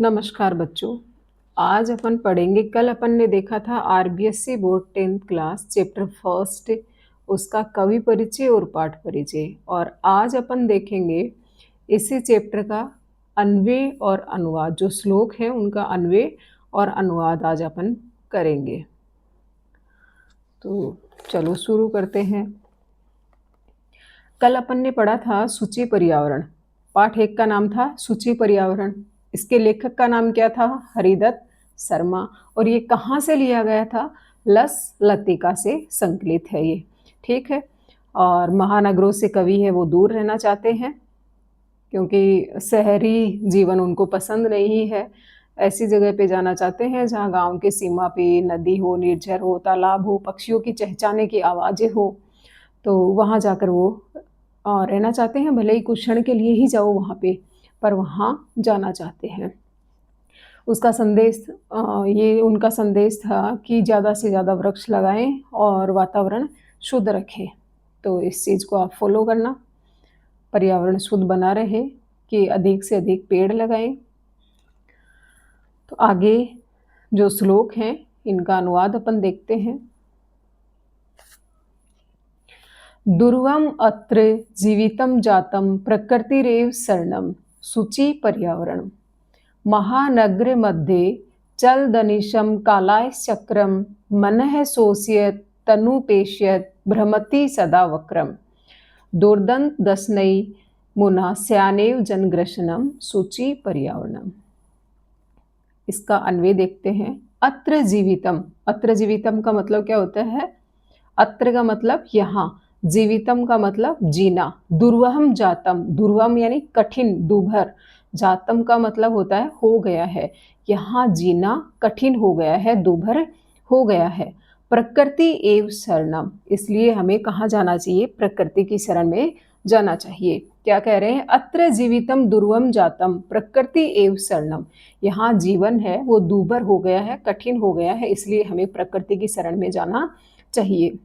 नमस्कार बच्चों। आज अपन पढ़ेंगे, कल अपन ने देखा था RBSC board 10th class chapter first, उसका कवि परिचय और पाठ परिचय। और आज अपन देखेंगे इसी चैप्टर का अन्वय और अनुवाद। जो श्लोक है उनका अन्वय और अनुवाद आज अपन करेंगे। तो चलो शुरू करते हैं। कल अपन ने पढ़ा था सूची पर्यावरण। पाठ 1 का नाम था सूची पर्यावरण। इसके लेखक का नाम क्या था? हरिदत्त शर्मा। और ये कहाँ से लिया गया था? लस लतिका से संकलित है ये, ठीक है। और महानगरों से कवि है वो दूर रहना चाहते हैं क्योंकि शहरी जीवन उनको पसंद नहीं है। ऐसी जगह पे जाना चाहते हैं जहाँ गांव के सीमा पे नदी हो, निर्झर हो, तालाब हो, पक्षियों की चहचहाने की आवाज़ें हो। तो वहाँ जाकर वो रहना चाहते हैं। भले ही कुछ क्षण के लिए ही जाओ वहाँ पे, पर वहाँ जाना चाहते हैं। उसका संदेश ये उनका संदेश था कि ज़्यादा से ज़्यादा वृक्ष लगाएं और वातावरण शुद्ध रखें। तो इस चीज़ को आप फॉलो करना, पर्यावरण शुद्ध बना रहे कि अधिक से अधिक पेड़ लगाएं। तो आगे जो श्लोक हैं इनका अनुवाद अपन देखते हैं। दुर्वम अत्र जीवितम जातम प्रकृतिरेव शरणम शुचि पर्यावरण महानग्र मध्ये चलदनिशम कालायश्चक्रम मनः शोष्यत तनुपेश्यत भ्रमति सदा वक्रम दुर्दंत दशनै मुना स्यानेव जनग्रशनम शुचि पर्यावरणम। इसका अन्वय देखते हैं। अत्र जीवितम, अत्र जीवितम का मतलब क्या होता है? अत्र का मतलब यहाँ, जीवितम का मतलब जीना। दुर्वहम जातम, दुर्वम यानी कठिन, दुभर। जातम का मतलब होता है हो गया है। यहाँ जीना कठिन हो गया है, दुभर हो गया है। प्रकृति एव शरणम, इसलिए हमें कहाँ जाना चाहिए? प्रकृति की शरण में जाना चाहिए। क्या कह रहे हैं? अत्र जीवितम दुर्वम जातम प्रकृति एव शरणम। यहाँ जीवन है वो दुभर हो गया है, कठिन हो गया है, इसलिए हमें प्रकृति की शरण में जाना चाहिए।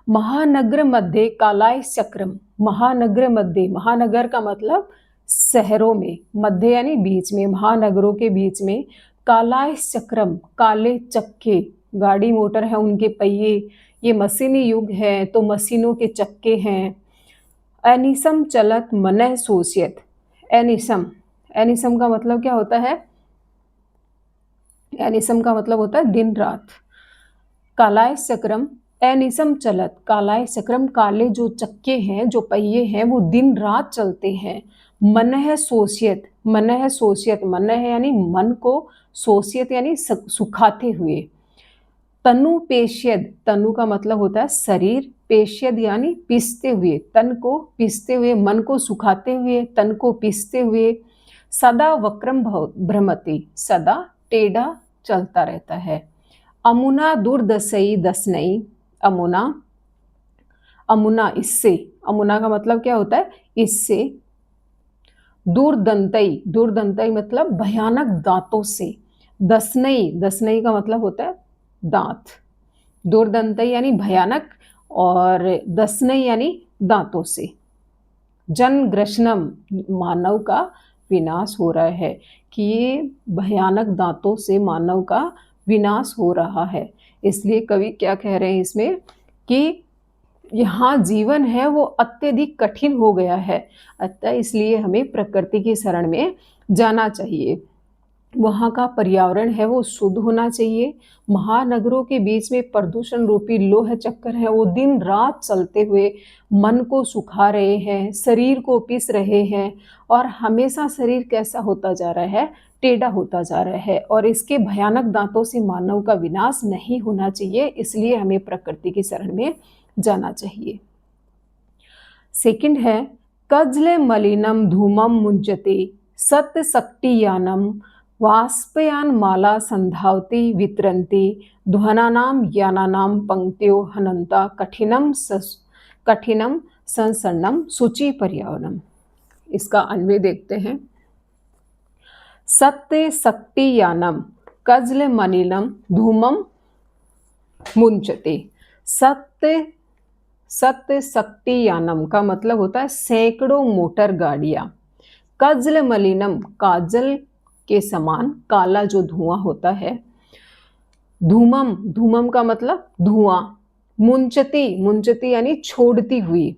महानगर मध्य कालाय चक्रम, महानगर मध्य, महानगर का मतलब शहरों में, मध्य यानी बीच में, महानगरों के बीच में, कालाय चक्रम काले चक्के, गाड़ी मोटर है उनके पहिए, ये मशीनी युग है तो मशीनों के चक्के हैं। एनिसम चलत मनः शोष्यत, एनिसम, एनिसम का मतलब क्या होता है? एनिसम का मतलब होता है दिन रात। कालाय चक्रम एनिसम चलत, कालाय चक्रम काले जो चक्के हैं, जो पहिए हैं वो दिन रात चलते हैं। मनः शोष्यत, मनः शोष्यत, मनः यानी मन को, शोष्यत यानी सुखाते हुए। तनु पेश्यद, तनु का मतलब होता है शरीर, पेश्यद यानी पीसते हुए, तन को पीसते हुए, मन को सुखाते हुए, तन को पीसते हुए। सदा वक्रम भ्रमति, सदा टेढ़ा चलता रहता है। अमुना दुर्दशई दसनई, अमुना, अमुना इससे, अमुना का मतलब क्या होता है? इससे। दूरदंतई, दूरदंतई मतलब भयानक दांतों से। दसनई, दसनई का मतलब होता है दांत। दूरदंतई यानी भयानक और दसनई यानी दांतों से। जनग्रशनम, मानव का विनाश हो रहा है, कि ये भयानक दांतों से मानव का विनाश हो रहा है। इसलिए कवि क्या कह रहे हैं इसमें कि यहाँ जीवन है वो अत्यधिक कठिन हो गया है, अतः इसलिए हमें प्रकृति की शरण में जाना चाहिए। वहाँ का पर्यावरण है वो शुद्ध होना चाहिए। महानगरों के बीच में प्रदूषण रूपी लोह चक्कर है वो दिन रात चलते हुए मन को सुखा रहे हैं, शरीर को पीस रहे हैं, और हमेशा शरीर कैसा होता जा रहा है? टेढ़ा होता जा रहा है। और इसके भयानक दांतों से मानव का विनाश नहीं होना चाहिए, इसलिए हमें प्रकृति की शरण में जाना चाहिए। सेकंड है कज्ल मलिनम धूमम मुंचते सत्य शक्तियानम वाष्पयान माला संधावती वितरंती ध्वनानाम यानानाम पंक्तियों हनंता कठिनम कठिनम संसन्नम सूचि पर्यावरणम। इसका अन्वय देखते हैं। सत्य शक्तियानम कज्ल मलिनम धूमम मुंचते, सत्य, सत्य शक्तियानम का मतलब होता है सैकड़ों मोटर गाड़ियां। कज्ल मलिनम, काजल के समान काला जो धुआं होता है। धूमम, धूमम का मतलब धुआं। मुंचती, मुंचती यानी छोड़ती हुई।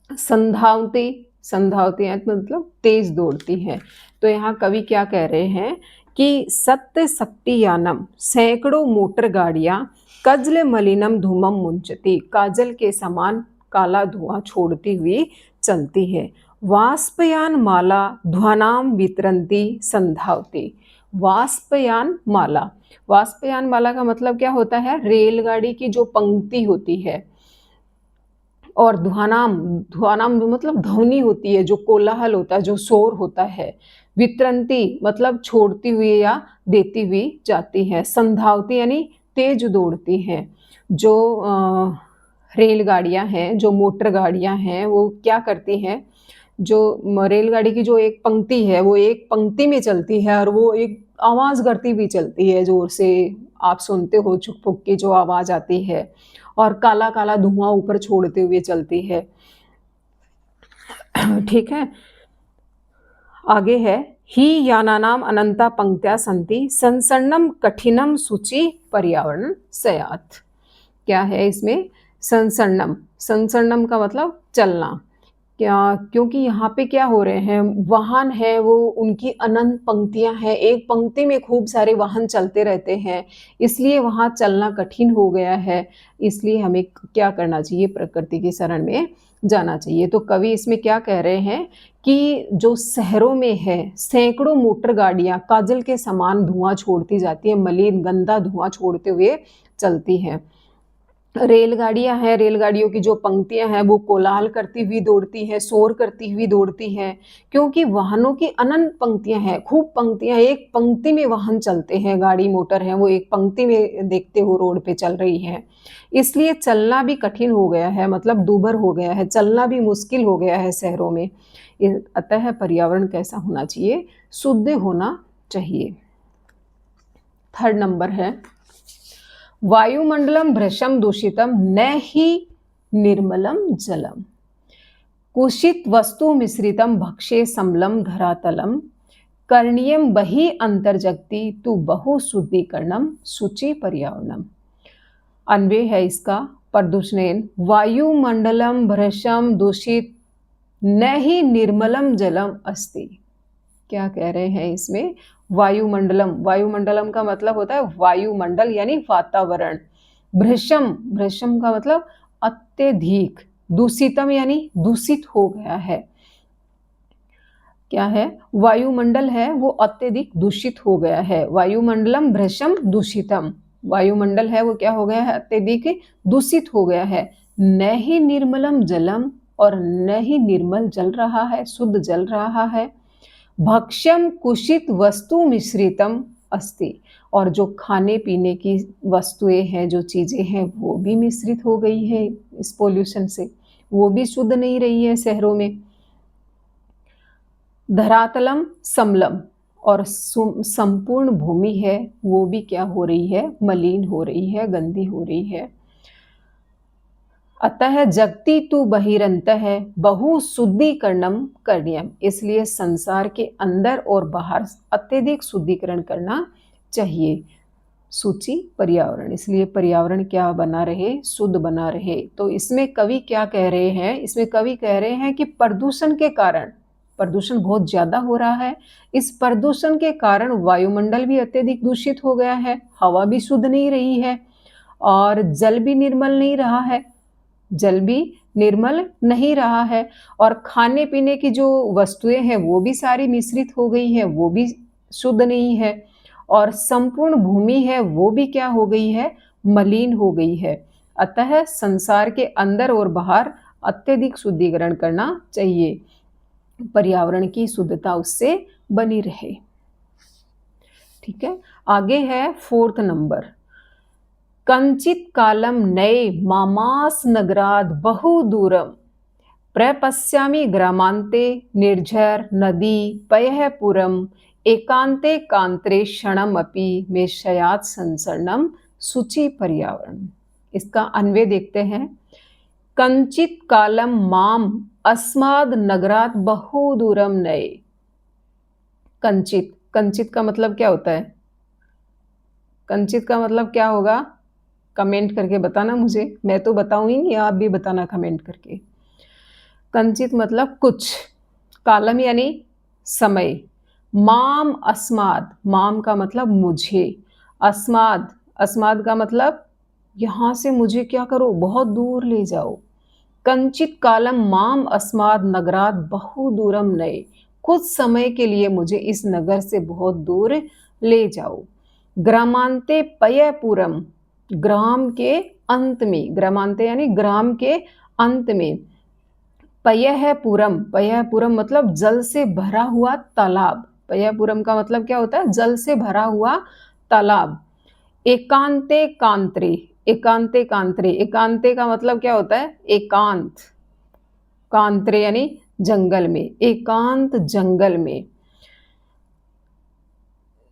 संधावती, संधावती मतलब तेज दौड़ती है। तो यहाँ कवि क्या कह रहे हैं कि सत्य शक्तियानम, सैकड़ों मोटर गाड़ियां कजल मलिनम धूमम मुंचती, काजल के समान काला धुआं छोड़ती हुई चलती है। वाष्पयान माला ध्वनाम वितरंती संधावती। वाष्पयान माला, वाष्पयान माला का मतलब क्या होता है? रेलगाड़ी की जो पंक्ति होती है। और ध्वनाम, ध्वनाम मतलब ध्वनि होती है, जो कोलाहल होता है, जो शोर होता है। वितरंती मतलब छोड़ती हुई या देती हुई जाती है। संधावती यानी तेज दौड़ती है। जो रेलगाड़ियां हैं, जो मोटर गाड़ियां हैं, वो क्या करती हैं? जो रेलगाड़ी की जो एक पंक्ति है, वो एक पंक्ति में चलती है और वो एक आवाज़ करती हुई चलती है, जोर से आप सुनते हो छुक पुक की जो आवाज़ आती है, और काला काला धुआं ऊपर छोड़ते हुए चलती है। ठीक है, आगे है ही यानानाम अनंता पंक्त्या संति संसन्नम कठिनम सूची पर्यावरण सयात। क्या है इसमें? संसन्नम, संसन्नम का मतलब चलना। क्या, क्योंकि यहाँ पे क्या हो रहे हैं, वाहन है वो, उनकी अनंत पंक्तियां हैं, एक पंक्ति में खूब सारे वाहन चलते रहते हैं, इसलिए वहाँ चलना कठिन हो गया है। इसलिए हमें क्या करना चाहिए? प्रकृति की शरण में जाना चाहिए। तो कवि इसमें क्या कह रहे हैं कि जो शहरों में है सैकड़ों मोटर गाड़ियां काजल के समान धुआं छोड़ती जाती है, मलिन गंदा धुआं छोड़ते हुए चलती हैं। रेलगाड़ियां हैं, रेलगाड़ियों की जो पंक्तियां हैं वो कोलाहल करती हुई दौड़ती हैं, शोर करती हुई दौड़ती हैं, क्योंकि वाहनों की अनंत पंक्तियां हैं, खूब पंक्तियां, एक पंक्ति में वाहन चलते हैं, गाड़ी मोटर है वो एक पंक्ति में देखते हो रोड पे चल रही है। इसलिए चलना भी कठिन हो गया है, मतलब दूभर हो गया है, चलना भी मुश्किल हो गया है शहरों में। अतः पर्यावरण कैसा होना चाहिए? शुद्ध होना चाहिए। थर्ड नंबर है वायुमंडलम भ्रशम दूषितम न ही निर्मलम जलम, कुषित वस्तु मिश्रितम भक्षे समलम धरातलम, करणीयम बहि अंतर्जगति तु बहु शुद्धिकरणम शुचि पर्यावरणम। अन्वय है इसका प्रदूषण, वायुमंडलम भ्रशम दूषित न ही निर्मलम जलम अस्ति। क्या कह रहे हैं इसमें? वायुमंडलम, वायुमंडलम का मतलब होता है वायुमंडल यानी वातावरण। भ्रशम, भ्रशम का मतलब अत्यधिक। दूषितम यानी दूषित हो गया है। क्या है? वायुमंडल है वो अत्यधिक दूषित हो गया है। वायुमंडलम भ्रशम दूषितम, वायुमंडल है वो क्या हो गया है? अत्यधिक दूषित हो गया है। न ही निर्मलम जलम, और न ही निर्मल जल रहा है, शुद्ध जल रहा है। भक्ष्यम कुषित वस्तु मिश्रितम अस्ति, और जो खाने पीने की वस्तुएं हैं, जो चीज़ें हैं, वो भी मिश्रित हो गई है इस पोल्यूशन से, वो भी शुद्ध नहीं रही है शहरों में। धरातलम समलम, और संपूर्ण भूमि है वो भी क्या हो रही है? मलिन हो रही है, गंदी हो रही है। अतः जगति तु बहिरंतः बहु शुद्धिकरणम करणीयम, इसलिए संसार के अंदर और बाहर अत्यधिक शुद्धिकरण करना चाहिए। सूची पर्यावरण, इसलिए पर्यावरण क्या बना रहे? शुद्ध बना रहे। तो इसमें कवि क्या कह रहे हैं? इसमें कवि कह रहे हैं कि प्रदूषण के कारण, प्रदूषण बहुत ज्यादा हो रहा है, इस प्रदूषण के कारण वायुमंडल भी अत्यधिक दूषित हो गया है, हवा भी शुद्ध नहीं रही है, और जल भी निर्मल नहीं रहा है, जल भी निर्मल नहीं रहा है, और खाने पीने की जो वस्तुएं हैं वो भी सारी मिश्रित हो गई है, वो भी शुद्ध नहीं है, और संपूर्ण भूमि है वो भी क्या हो गई है? मलिन हो गई है। अतः संसार के अंदर और बाहर अत्यधिक शुद्धिकरण करना चाहिए, पर्यावरण की शुद्धता उससे बनी रहे। ठीक है, आगे है फोर्थ नंबर, कंचित कालम नए मामास नगराद बहु दूरम प्रपश्यामि ग्रामांते निर्झर नदी पयःपुरम एकांते कांत्रे क्षणम अपि में शयात संसरणम शुचि पर्यावरण। इसका अन्वय देखते हैं। कंचित कालम माम अस्माद नगरात बहु दूरम नए, कंचित। कंचित का मतलब क्या होता है? कंचित का मतलब क्या होगा? कमेंट करके बताना मुझे, मैं तो बताऊंगी, आप भी बताना कमेंट करके। कंचित मतलब कुछ, कालम यानी समय, माम अस्माद, माम का मतलब मुझे, अस्माद, अस्माद का मतलब यहाँ से मुझे क्या करो, बहुत दूर ले जाओ। कंचित कालम माम अस्माद नगरात बहु दूरम नए, कुछ समय के लिए मुझे इस नगर से बहुत दूर ले जाओ। ग्रामांते पयपुरम, ग्राम के अंत में, ग्रामांते यानी ग्राम के अंत में, पयपुरम, पयपुरम मतलब जल से भरा हुआ तालाब, पयपुरम का मतलब क्या होता है? जल से भरा हुआ तालाब। एकांते कांत्रे, एकांते कांत्रे, एकांते का मतलब क्या होता है? एकांत, कांत्रे यानी जंगल में, एकांत जंगल में।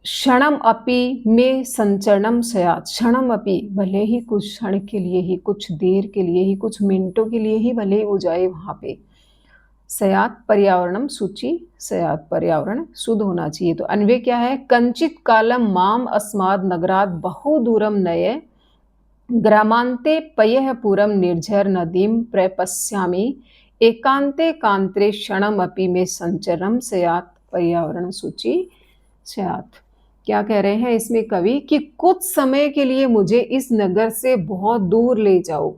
क्षणम अपि में संचरणम सयात, क्षणम अपि भले ही कुछ क्षण के लिए ही, कुछ देर के लिए ही, कुछ मिनटों के लिए ही भले ही वो जाए वहां पे। सयात पर्यावरणम सूची, सयात पर्यावरण शुद्ध होना चाहिए। तो अन्वय क्या है? कंचित कालम माम अस्माद नगरात बहु दूरम नये, ग्रामांते पयःपुरम निर्झर नदीम प्रपश्यामि, एकांते कांत्रे क्षणम अपि में संचरम सयात पर्यावरण सूची सयात। क्या कह रहे हैं इसमें कवि? कि कुछ समय के लिए मुझे इस नगर से बहुत दूर ले जाओ,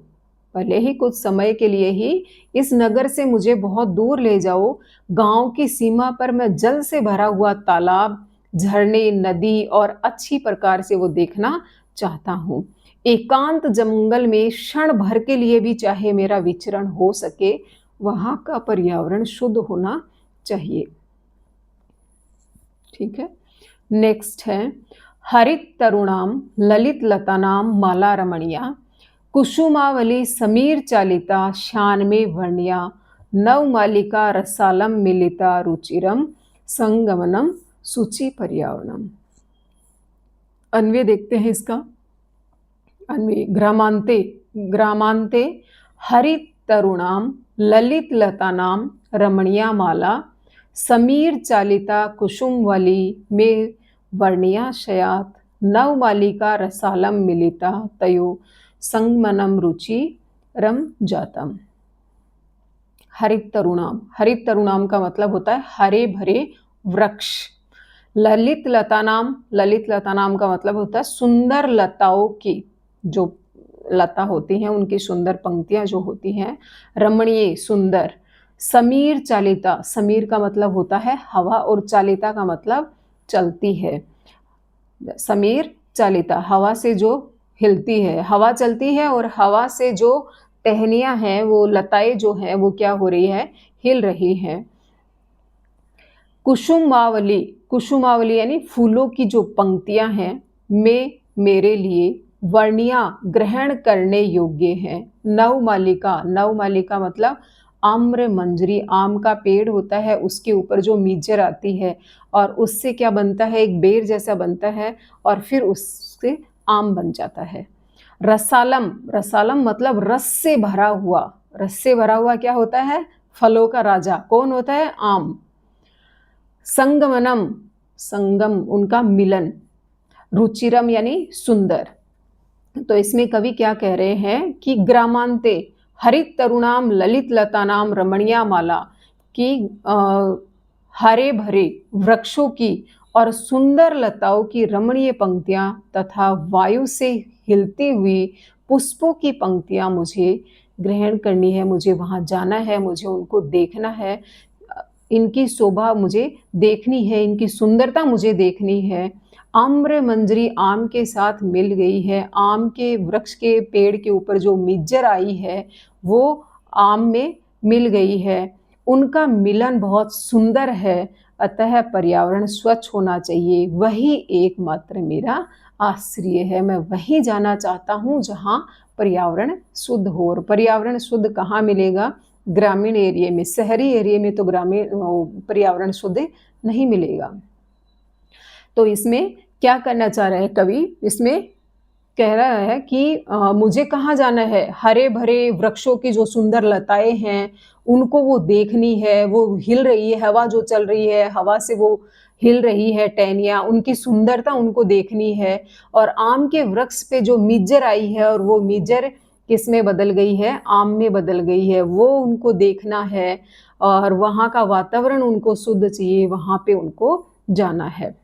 भले ही कुछ समय के लिए ही इस नगर से मुझे बहुत दूर ले जाओ। गांव की सीमा पर मैं जल से भरा हुआ तालाब, झरने, नदी और अच्छी प्रकार से वो देखना चाहता हूँ। एकांत जंगल में क्षण भर के लिए भी चाहे मेरा विचरण हो सके, वहां का पर्यावरण शुद्ध होना चाहिए। ठीक है, नेक्स्ट है हरित तरुणाम ललित लतानाम माला रमणिया, कुसुमावली समीर चालिता शान में वर्ण्या, नव मालिका रसालम मिलिता रुचिरम संगमनम सूची पर्यावरणम। अन्वय देखते हैं इसका। अन्वय ग्रामांते, ग्रामांते हरित तरुणाम ललित लतानाम रमणीया माला, समीर चालिता कुसुमवली में वर्णिया शयात, नव मालिका रसालम मिलिता तयो संगमनम रुचि रम जातम। हरित तरुणाम, हरित तरुणाम का मतलब होता है हरे भरे वृक्ष। ललित लतानाम, ललित लतानाम का मतलब होता है सुंदर लताओं की, जो लता होती हैं उनकी सुंदर पंक्तियां जो होती हैं। रमणीय सुंदर। समीर चालिता, समीर का मतलब होता है हवा और चालिता का मतलब चलती है। समीर चालिता हवा से जो हिलती है, हवा चलती है और हवा से जो टहनियां हैं, वो लताएं जो हैं वो क्या हो रही है? हिल रही हैं। कुसुमावली, कुसुमावली यानी फूलों की जो पंक्तियां हैं, में मेरे लिए वर्णिया ग्रहण करने योग्य हैं। नवमालिका, नवमालिका मतलब आम्र मंजरी, आम का पेड़ होता है, उसके ऊपर जो मीजर आती है और उससे क्या बनता है? एक बेर जैसा बनता है और फिर उससे आम बन जाता है। रसालम, रसालम मतलब रस से भरा हुआ, रस से भरा हुआ क्या होता है? फलों का राजा कौन होता है? आम। संगमनम, संगम उनका मिलन। रुचिरम यानी सुंदर। तो इसमें कवि क्या कह रहे हैं कि ग्रामांते हरित तरुणाम ललित लतानाम रमणीया माला की, हरे भरे वृक्षों की और सुंदर लताओं की रमणीय पंक्तियां तथा वायु से हिलती हुई पुष्पों की पंक्तियां मुझे ग्रहण करनी है, मुझे वहां जाना है, मुझे उनको देखना है, इनकी शोभा मुझे देखनी है, इनकी सुंदरता मुझे देखनी है। आम्र मंजरी आम के साथ मिल गई है, आम के वृक्ष के पेड़ के ऊपर जो मिज्जर आई है वो आम में मिल गई है, उनका मिलन बहुत सुंदर है, अतः पर्यावरण स्वच्छ होना चाहिए, वही एकमात्र मेरा आश्रय है। मैं वहीं जाना चाहता हूँ जहाँ पर्यावरण शुद्ध हो। और पर्यावरण शुद्ध कहाँ मिलेगा? ग्रामीण एरिया में। शहरी एरिया में तो ग्रामीण पर्यावरण शुद्ध नहीं मिलेगा। तो इसमें क्या करना चाह रहे हैं कवि? इसमें कह रहा है कि मुझे कहाँ जाना है, हरे भरे वृक्षों की जो सुंदर लताएं हैं उनको वो देखनी है, वो हिल रही है, हवा जो चल रही है, हवा से वो हिल रही है टहनियाँ, उनकी सुंदरता उनको देखनी है। और आम के वृक्ष पे जो मिज्जर आई है और वो मिज्जर किस में बदल गई है, आम में बदल गई है, वो उनको देखना है। और वहाँ का वातावरण उनको शुद्ध चाहिए, वहाँ पे उनको जाना है।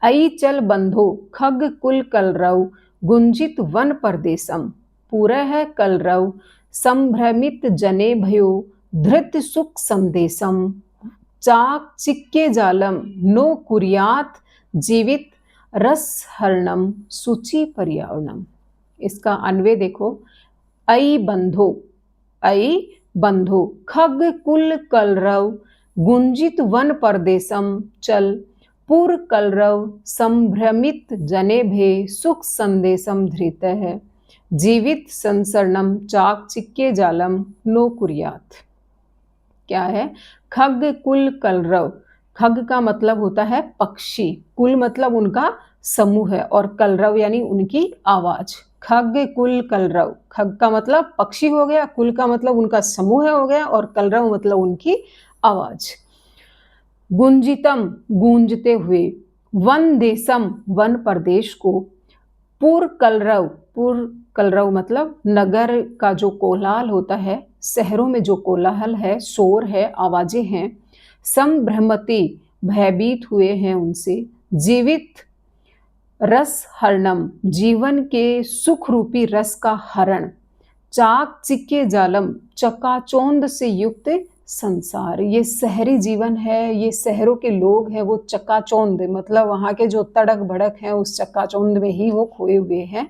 अई चल बंधो खग कुल कलरव गुंजित वन परदेसम, पूरा है कलरव संभ्रमित जने भयो धृत सुख संदेशम, चाक चिक्के जालम नो कुरियात जीवित रस हरणम सुचि पर्यावरणम। इसका अन्वय देखो, अई बंधो, अई बंधो खग कुल कलरव गुंजित वन परदेसम चल, पुर कलरव संभ्रमित जने भे सुख संदेशम धृत है, जीवित संसरणम चाक चिक्के जालम नो कुरियात। क्या है, खग कुल कलरव, खग का मतलब होता है पक्षी, कुल मतलब उनका समूह है, और कलरव यानी उनकी आवाज। खग कुल कलरव, खग का मतलब पक्षी हो गया, कुल का मतलब उनका समूह हो गया, और कलरव मतलब उनकी आवाज। गुंजितम गूंजते हुए, वन देशम वन प्रदेश को, पुर कलरव, पुर कलरव मतलब नगर का जो कोलाहल होता है, शहरों में जो कोलाहल है, शोर है, आवाजें हैं, संभ्रमति भयभीत हुए हैं उनसे, जीवित रस हरणम जीवन के सुख रूपी रस का हरण, चाक चिक्के जालम चकाचौंध से युक्त संसार, ये शहरी जीवन है, ये शहरों के लोग हैं, वो चकाचौंध मतलब वहाँ के जो तड़क भड़क हैं उस चकाचौंध में ही वो खोए हुए हैं।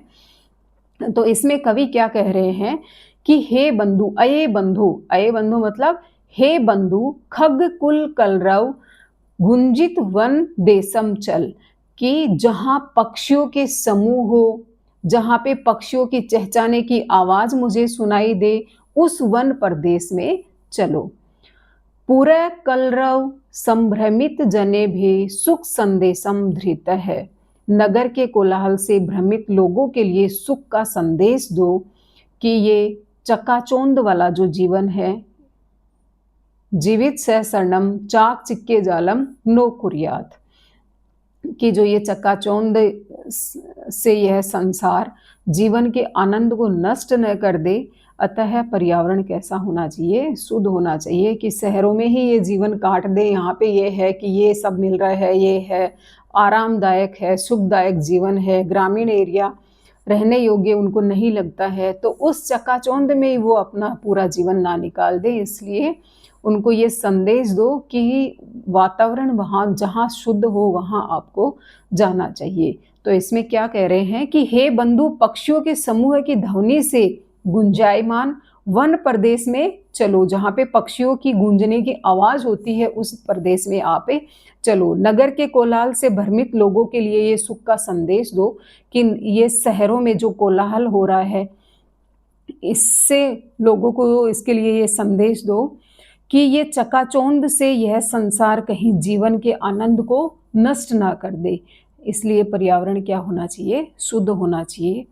तो इसमें कवि क्या कह रहे हैं कि हे बंधु, अये बंधु, अये बंधु मतलब हे बंधु खग कुल कलरव गुंजित वन देशम चल, कि जहाँ पक्षियों के समूह हो, जहाँ पे पक्षियों की चहचहाने की आवाज मुझे सुनाई दे, उस वन प्रदेश में चलो। पूरा कलरव संभ्रमित जने भी सुख संदेशम धृत है, नगर के कोलाहल से भ्रमित लोगों के लिए सुख का संदेश दो कि ये चकाचौंध वाला जो जीवन है, जीवित सह शरणम चाक चिक्के जालम नो कुरियात, कि जो ये चकाचौंध से यह संसार जीवन के आनंद को नष्ट न कर दे। अतः पर्यावरण कैसा होना चाहिए, शुद्ध होना चाहिए, कि शहरों में ही ये जीवन काट दे, यहाँ पे ये है कि ये सब मिल रहा है, ये है आरामदायक है, सुखदायक जीवन है, ग्रामीण एरिया रहने योग्य उनको नहीं लगता है, तो उस चकाचौंध में वो अपना पूरा जीवन ना निकाल दे। इसलिए उनको ये संदेश दो कि वातावरण वहाँ जहाँ शुद्ध हो वहाँ आपको जाना चाहिए। तो इसमें क्या कह रहे हैं कि हे बंधु पक्षियों के समूह की ध्वनि से गुंजायमान वन प्रदेश में चलो, जहाँ पे पक्षियों की गूंजने की आवाज होती है उस प्रदेश में आप चलो। नगर के कोलाहल से भ्रमित लोगों के लिए ये सुख का संदेश दो कि ये शहरों में जो कोलाहल हो रहा है इससे लोगों को, इसके लिए ये संदेश दो कि ये चकाचौंध से यह संसार कहीं जीवन के आनंद को नष्ट ना कर दे। इसलिए पर्यावरण क्या होना चाहिए, शुद्ध होना चाहिए।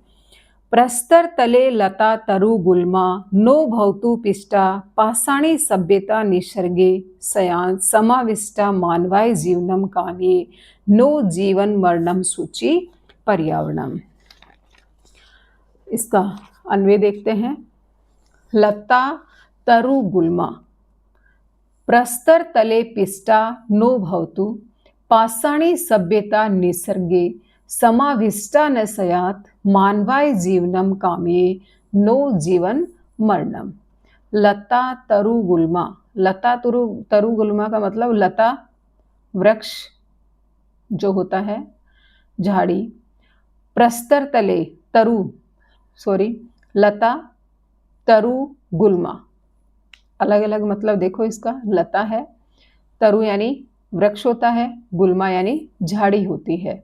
प्रस्तर तले लता तरु गुल्मा नो भवतु पिष्टा, पाषाणी सभ्यता निसर्गे सयान समाविष्टा मानवाय जीवनम काम्ये नो जीवन मरणम सूचि पर्यावरणम। इसका अन्वय देखते हैं। लता तरु गुल्मा, प्रस्तर तले पिष्टा नो भवतु, पाषाणी सभ्यता निसर्गे समाविष्टा न सयात मानवाय जीवनम काम्ये नो जीवन मरणम। लता तरु गुल्मा, लता तरु गुल्मा का मतलब लता वृक्ष जो होता है, झाड़ी। प्रस्तर तले लता तरु गुल्मा, अलग अलग मतलब देखो इसका। लता है, तरु यानी वृक्ष होता है, गुल्मा यानी झाड़ी होती है।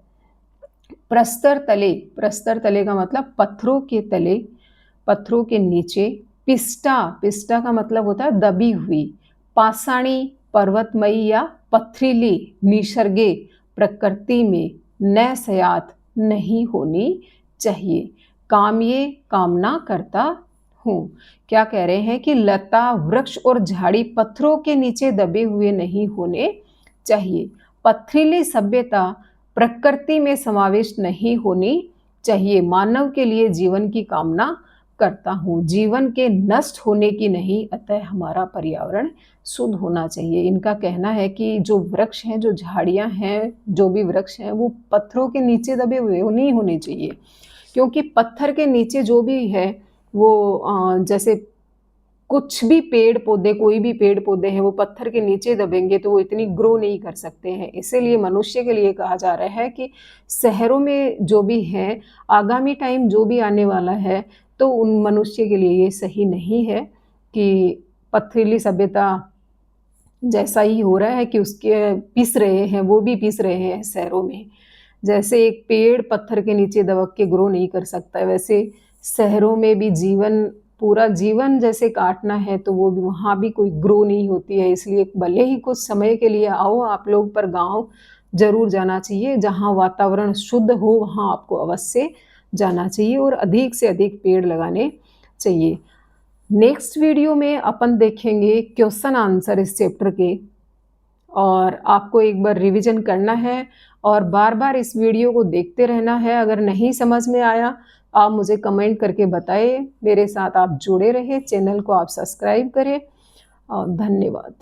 प्रस्तर तले का मतलब पत्थरों के तले, पत्थरों के नीचे। पिष्टा का मतलब होता है दबी हुई। पाषाणी पर्वतमयी या पथरीली। निसर्गे प्रकृति में। न सयात नहीं होनी चाहिए, काम ये कामना करता हूँ। क्या कह रहे हैं कि लता, वृक्ष और झाड़ी पत्थरों के नीचे दबे हुए नहीं होने चाहिए। पथरीली सभ्यता प्रकृति में समाविष्ट नहीं होनी चाहिए। मानव के लिए जीवन की कामना करता हूँ, जीवन के नष्ट होने की नहीं, अतः हमारा पर्यावरण शुद्ध होना चाहिए। इनका कहना है कि जो वृक्ष हैं, जो झाड़ियाँ हैं, जो भी वृक्ष हैं, वो पत्थरों के नीचे दबे हुए नहीं होने चाहिए, क्योंकि पत्थर के नीचे जो भी है वो जैसे कुछ भी पेड़ पौधे, कोई भी पेड़ पौधे हैं, वो पत्थर के नीचे दबेंगे तो वो इतनी ग्रो नहीं कर सकते हैं। इसीलिए मनुष्य के लिए कहा जा रहा है कि शहरों में जो भी है, आगामी टाइम जो भी आने वाला है, तो उन मनुष्य के लिए ये सही नहीं है कि पथरीली सभ्यता जैसा ही हो रहा है कि उसके पिस रहे हैं, वो भी पिस रहे हैं शहरों में। जैसे एक पेड़ पत्थर के नीचे दबक के ग्रो नहीं कर सकता है, वैसे शहरों में भी जीवन, पूरा जीवन जैसे काटना है तो वो भी, वहाँ भी कोई ग्रो नहीं होती है। इसलिए भले ही कुछ समय के लिए आओ आप लोग, पर गाँव ज़रूर जाना चाहिए। जहाँ वातावरण शुद्ध हो वहाँ आपको अवश्य जाना चाहिए और अधिक से अधिक पेड़ लगाने चाहिए। नेक्स्ट वीडियो में अपन देखेंगे क्वेश्चन आंसर इस चैप्टर के, और आपको एक बार रिवीजन करना है और बार बार इस वीडियो को देखते रहना है। अगर नहीं समझ में आया आप मुझे कमेंट करके बताइए। मेरे साथ आप जुड़े रहे, चैनल को आप सब्सक्राइब करें और धन्यवाद।